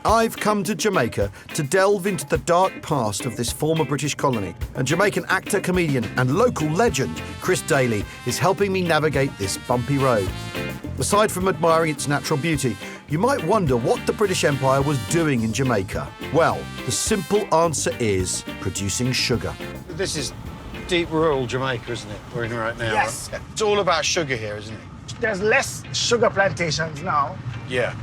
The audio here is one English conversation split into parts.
I've come to Jamaica to delve into the dark past of this former British colony, and Jamaican actor, comedian and local legend Chris Daley is helping me navigate this bumpy road. Aside from admiring its natural beauty, you might wonder what the British Empire was doing in Jamaica. Well, the simple answer is producing sugar. This is deep rural Jamaica, isn't it, we're in right now? Yes. It's all about sugar here, isn't it? There's less sugar plantations now, Yeah.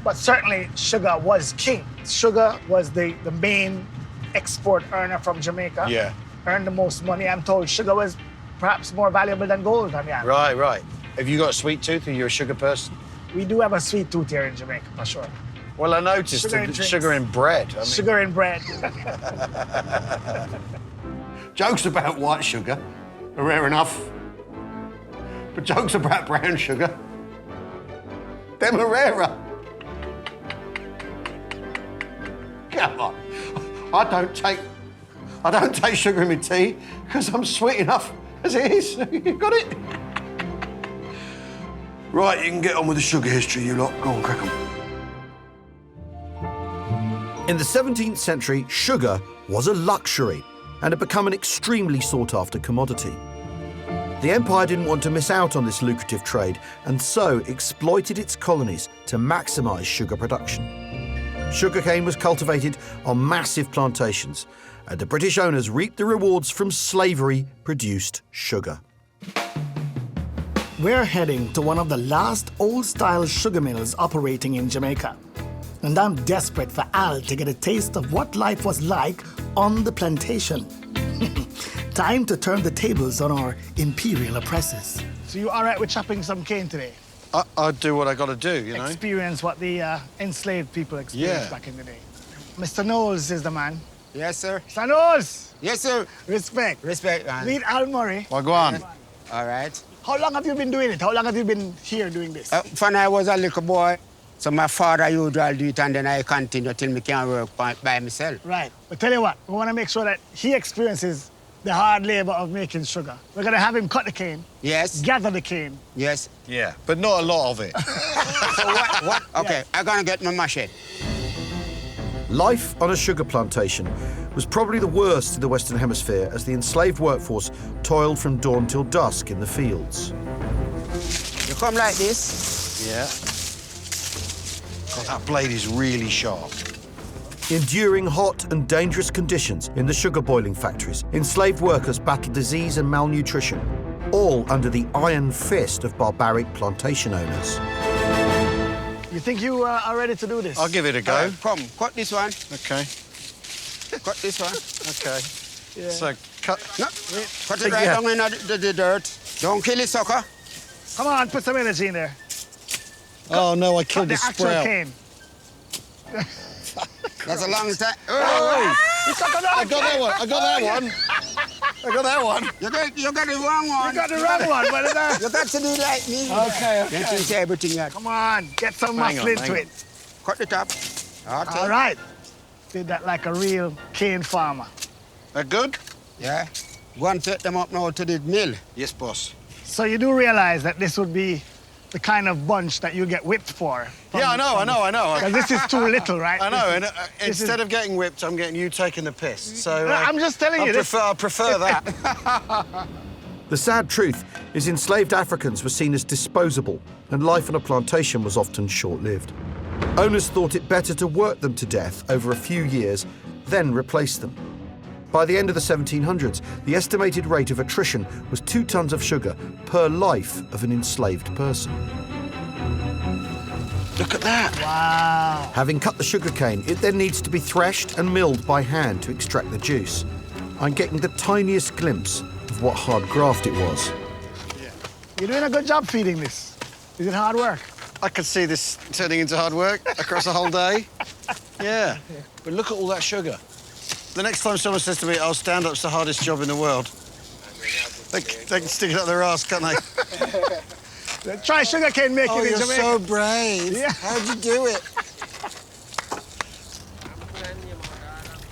but certainly sugar was king. Sugar was the main export earner from Jamaica. Yeah. Earned the most money. I'm told sugar was perhaps more valuable than gold. Right. Have you got a sweet tooth? Are you a sugar person? We do have a sweet tooth here in Jamaica, for sure. Well, I noticed sugar in bread. Sugar in bread. Jokes about white sugar are rare enough, but jokes about brown sugar, them are rarer. Come on, I don't take sugar in my tea because I'm sweet enough as it is. You got it? Right, you can get on with the sugar history, you lot. Go on, crack on. In the 17th century, sugar was a luxury and had become an extremely sought-after commodity. The empire didn't want to miss out on this lucrative trade and so exploited its colonies to maximise sugar production. Sugarcane was cultivated on massive plantations, and the British owners reaped the rewards from slavery-produced sugar. We're heading to one of the last old-style sugar mills operating in Jamaica. And I'm desperate for Al to get a taste of what life was like on the plantation. Time to turn the tables on our imperial oppressors. So you all right with chopping some cane today? I'll do what I got to do, you know? Experience what the enslaved people experienced back in the day. Mr. Knowles is the man. Yes, sir. Mr. Knowles! Yes, sir. Respect. Respect, man. Meet Al Murray. Well, go on. All right. How long have you been doing it? How long have you been here doing this? When I was a little boy, so my father usually do it, and then I continue till I can work by myself. Right. But tell you what, we want to make sure that he experiences the hard labor of making sugar. We're going to have him cut the cane. Yes. Gather the cane. Yes. Yeah, but not a lot of it. So what? Okay, Yes. I'm gonna get my machete. Life on a sugar plantation was probably the worst in the Western Hemisphere as the enslaved workforce toiled from dawn till dusk in the fields. You come like this. Yeah. God, that blade is really sharp. Enduring hot and dangerous conditions in the sugar boiling factories, enslaved workers battled disease and malnutrition, all under the iron fist of barbaric plantation owners. You think you are ready to do this? I'll give it a go. Come, cut this one. Okay. Cut this one. Okay. Yeah. So, cut. No, cut it right down in the dirt. Don't kill it, sucker. Come on, put some energy in there. Oh, no, I Cut killed the the actual sprout. cane. That's a long time. Oh! You cut it I off. got that one. I got that one. I got that one. You got the wrong one. You got the wrong one. What is that? You got to do like me. Okay. Can't change everything yet. Come on, get some Hang muscle on, into hang it. Cut the top. Okay. All right. Did that like a real cane farmer. That good? Yeah. Go and take them up now to the mill. Yes, boss. So you do realize that this would be the kind of bunch that you get whipped for. Yeah, I know. Because this is too little, right? I know, and This instead of getting whipped, I'm getting you taking the piss. So I'm just telling you. I prefer that. The sad truth is enslaved Africans were seen as disposable, and life on a plantation was often short-lived. Owners thought it better to work them to death over a few years, then replace them. By the end of the 1700s, the estimated rate of attrition was 2 tons of sugar per life of an enslaved person. Look at that. Wow. Having cut the sugarcane, it then needs to be threshed and milled by hand to extract the juice. I'm getting the tiniest glimpse of what hard graft it was. You're doing a good job feeding this. Is it hard work? I could see this turning into hard work across a whole day. Yeah, but look at all that sugar. The next time someone says to me, "Oh, stand-up's the hardest job in the world," they can stick it up their arse, can't they? Try sugarcane making in you're Jamaica. so brave. Yeah. How'd you do it?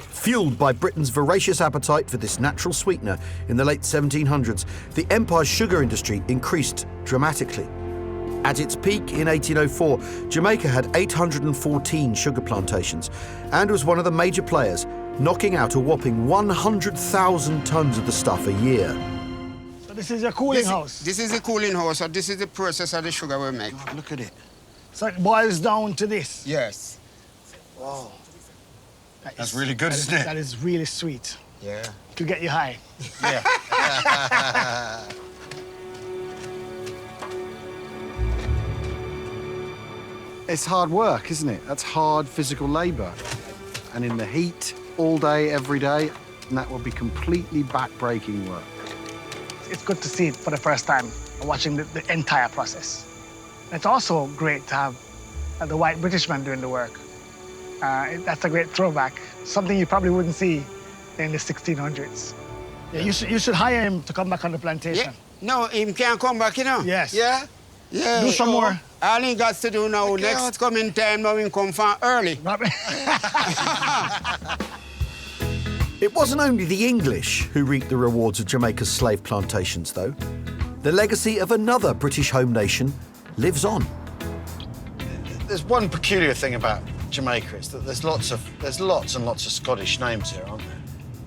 Fueled by Britain's voracious appetite for this natural sweetener in the late 1700s, the empire's sugar industry increased dramatically. At its peak in 1804, Jamaica had 814 sugar plantations and was one of the major players, knocking out a whopping 100,000 tons of the stuff a year. So this is your cooling house. This is the cooling house, so this is the process of the sugar we make. Look at it. So it boils down to this. Yes. Wow. That's really good, isn't it? That is really sweet. Yeah. To get you high. Yeah. It's hard work, isn't it? That's hard physical labour. And in the heat, all day, every day, and that will be completely back-breaking work. It's good to see it for the first time, watching the entire process. It's also great to have the white British man doing the work. That's a great throwback, something you probably wouldn't see in the 1600s. Yeah, you should hire him to come back on the plantation. Yeah. No, him can't come back, you know? Yes. Yeah? Yeah. Do some more. All he got to do now, next coming time, now he come from early. It wasn't only the English who reaped the rewards of Jamaica's slave plantations, though. The legacy of another British home nation lives on. There's one peculiar thing about Jamaica, it's that there's lots and lots of Scottish names here, aren't there?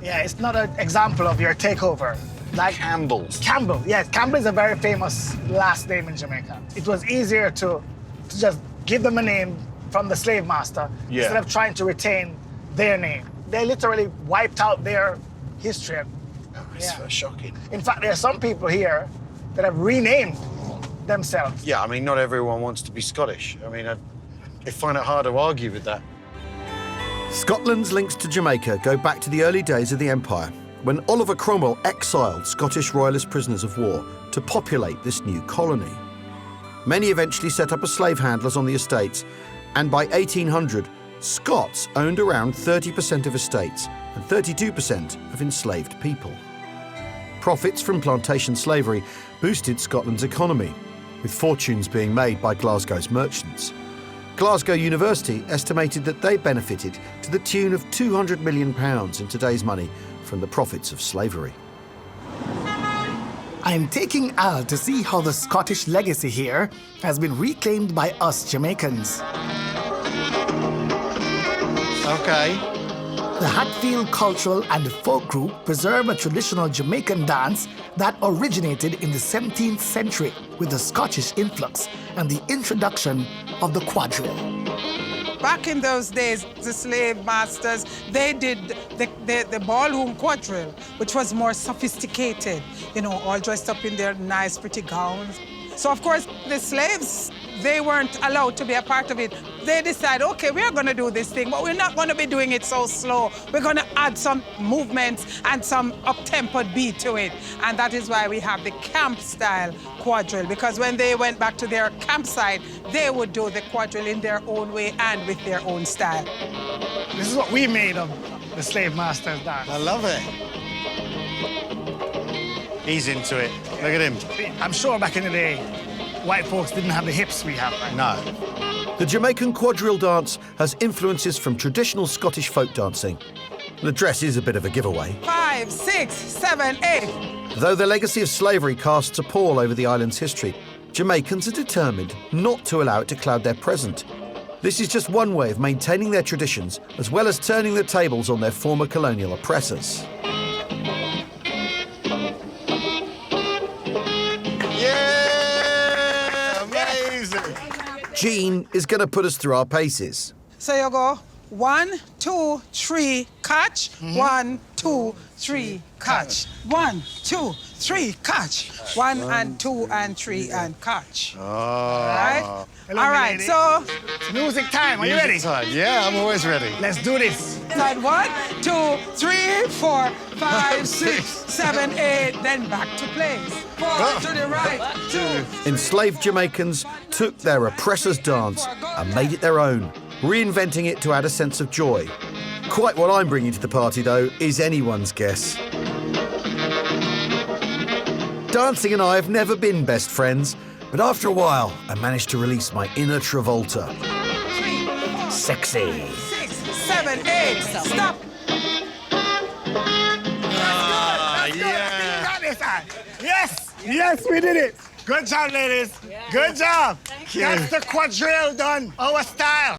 Yeah, it's not an example of your takeover. Like Campbell's. Campbell, yes. Campbell is a very famous last name in Jamaica. It was easier to just give them a name from the slave master instead of trying to retain their name. They literally wiped out their history. Oh, it's shocking. In fact, there are some people here that have renamed themselves. Yeah, I mean, not everyone wants to be Scottish. I mean, I find it hard to argue with that. Scotland's links to Jamaica go back to the early days of the Empire, when Oliver Cromwell exiled Scottish royalist prisoners of war to populate this new colony. Many eventually set up as slave handlers on the estates, and by 1800, Scots owned around 30% of estates and 32% of enslaved people. Profits from plantation slavery boosted Scotland's economy, with fortunes being made by Glasgow's merchants. Glasgow University estimated that they benefited to the tune of £200 million in today's money from the profits of slavery. I'm taking Al to see how the Scottish legacy here has been reclaimed by us Jamaicans. Okay. The Hatfield Cultural and Folk Group preserve a traditional Jamaican dance that originated in the 17th century with the Scottish influx and the introduction of the quadrille. Back in those days, the slave masters, they did the ballroom quadrille, which was more sophisticated, you know, all dressed up in their nice, pretty gowns. So, of course, the slaves, they weren't allowed to be a part of it. They decided, okay, we're going to do this thing, but we're not going to be doing it so slow. We're going to add some movements and some up-tempoed beat to it. And that is why we have the camp-style quadrille, because when they went back to their campsite, they would do the quadrille in their own way and with their own style. This is what we made of the slave masters dance. I love it. He's into it. Look at him. I'm sure back in the day, white folks didn't have the hips we have right now. No. The Jamaican quadrille dance has influences from traditional Scottish folk dancing. The dress is a bit of a giveaway. 5, 6, 7, 8. Though the legacy of slavery casts a pall over the island's history, Jamaicans are determined not to allow it to cloud their present. This is just one way of maintaining their traditions, as well as turning the tables on their former colonial oppressors. Jean is going to put us through our paces. So you go 1, 2, 3, catch. 1, 2, 3, catch. 1, 2, 3, catch. 1 and 2 and 3 and catch. Oh. All right? Hello, All right, lady. so It's music time. Are you ready? Time. Yeah, I'm always ready. Let's do this. side 1, 2, 3, 4, 5, 6, 7, 8. Then back to place. 4 to the right, 2. Enslaved Jamaicans took their oppressors' dance and made it their own, reinventing it to add a sense of joy. Quite what I'm bringing to the party, though, is anyone's guess. Dancing and I have never been best friends, but after a while, I managed to release my inner Travolta. 3, 4, Sexy. 6, 7, 8. Stop. Yes, yes, we did it. Good job, ladies. Good job. That's the quadrille done. Our style.